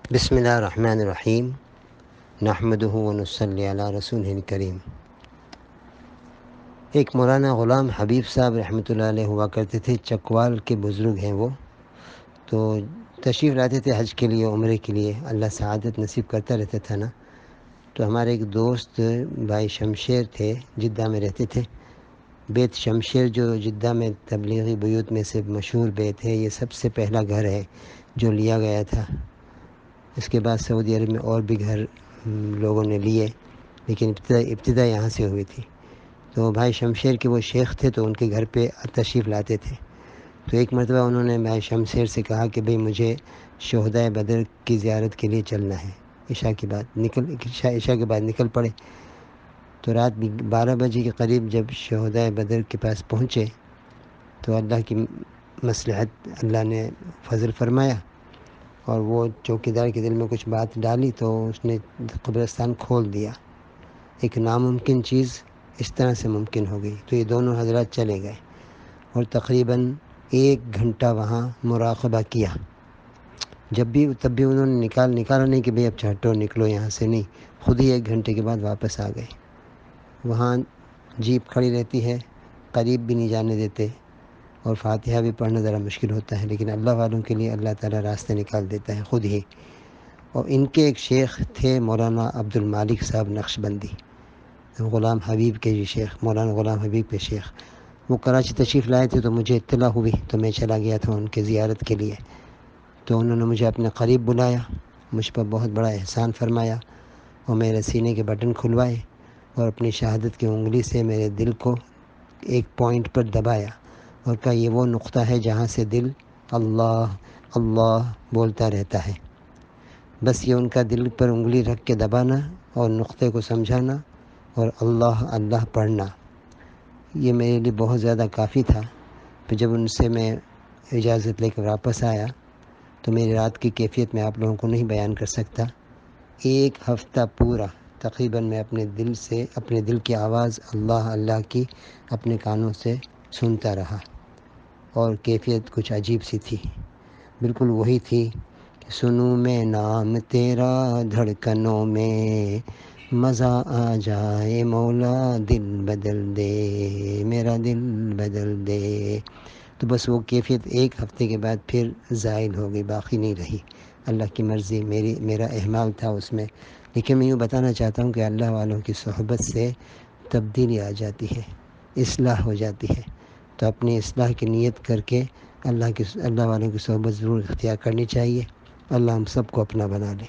بسم اللہ الرحمن الرحیم نحمدہ ونصلی علی رسولہ الکریم۔ ایک مولانا غلام حبیب صاحب رحمۃ اللہ علیہ ہوا کرتے تھے، چکوال کے بزرگ ہیں وہ، تو تشریف لاتے تھے حج کے لیے، عمرے کے لیے، اللہ سعادت نصیب کرتا رہتا تھا نا۔ تو ہمارے ایک دوست بھائی شمشیر تھے، جدہ میں رہتے تھے۔ بیت شمشیر جو جدہ میں تبلیغی بیوت میں سے مشہور بیت ہے، یہ سب سے پہلا گھر ہے جو لیا گیا تھا۔ اس کے بعد سعودی عرب میں اور بھی گھر لوگوں نے لیے، لیکن ابتدا یہاں سے ہوئی تھی۔ تو بھائی شمشیر کے وہ شیخ تھے، تو ان کے گھر پہ تشریف لاتے تھے۔ تو ایک مرتبہ انہوں نے بھائی شمشیر سے کہا کہ بھئی مجھے شہدائے بدر کی زیارت کے لیے چلنا ہے۔ عشاء کے بعد نکل پڑے۔ تو رات 12 بجے کے قریب جب شہدائے بدر کے پاس پہنچے تو اللہ کی مصلحت، اللہ نے فضل فرمایا اور وہ چوکیدار کے دل میں کچھ بات ڈالی تو اس نے قبرستان کھول دیا۔ ایک ناممکن چیز اس طرح سے ممکن ہو گئی۔ تو یہ دونوں حضرات چلے گئے اور تقریباً 1 گھنٹہ وہاں مراقبہ کیا۔ تب بھی انہوں نے نکالا نہیں کہ بھئی اب ہٹو نکلو یہاں سے، نہیں، خود ہی 1 گھنٹے کے بعد واپس آ گئے۔ وہاں جیپ کھڑی رہتی ہے، قریب بھی نہیں جانے دیتے، اور فاتحہ بھی پڑھنا ذرا مشکل ہوتا ہے، لیکن اللہ والوں کے لیے اللہ تعالیٰ راستے نکال دیتا ہے خود ہی۔ اور ان کے ایک شیخ تھے مولانا عبد المالک صاحب نقشبندی، غلام حبیب کے جی شیخ، مولانا غلام حبیب کے شیخ۔ وہ کراچی تشریف لائے تھے تو مجھے اطلاع ہوئی تو میں چلا گیا تھا ان کے زیارت کے لیے۔ تو انہوں نے مجھے اپنے قریب بلایا، مجھ پر بہت بڑا احسان فرمایا اور میرے سینے کے بٹن کھلوائے اور اپنی شہادت کی انگلی سے میرے دل کو ایک پوائنٹ پر دبایا اور کہا یہ وہ نقطہ ہے جہاں سے دل اللہ اللہ بولتا رہتا ہے۔ بس یہ ان کا دل پر انگلی رکھ کے دبانا اور نقطے کو سمجھانا اور اللہ اللہ پڑھنا، یہ میرے لیے بہت زیادہ کافی تھا۔ پھر جب ان سے میں اجازت لے کر واپس آیا تو میری رات کی کیفیت میں آپ لوگوں کو نہیں بیان کر سکتا۔ 1 ہفتہ پورا تقریباً میں اپنے دل کی آواز اللہ اللہ کی اپنے کانوں سے سنتا رہا، اور کیفیت کچھ عجیب سی تھی، بالکل وہی تھی کہ سنوں میں نام تیرا دھڑکنوں میں، مزہ آ جائے مولا دل بدل دے، میرا دل بدل دے۔ تو بس وہ کیفیت 1 ہفتے کے بعد پھر زائل ہو گئی، باقی نہیں رہی۔ اللہ کی مرضی، میرا اہمال تھا اس میں۔ لیکن میں یوں بتانا چاہتا ہوں کہ اللہ والوں کی صحبت سے تبدیلی آ جاتی ہے، اصلاح ہو جاتی ہے۔ تو اپنی اصلاح کی نیت کر کے اللہ والوں کی صحبت ضرور اختیار کرنی چاہیے۔ اللہ ہم سب کو اپنا بنا لے۔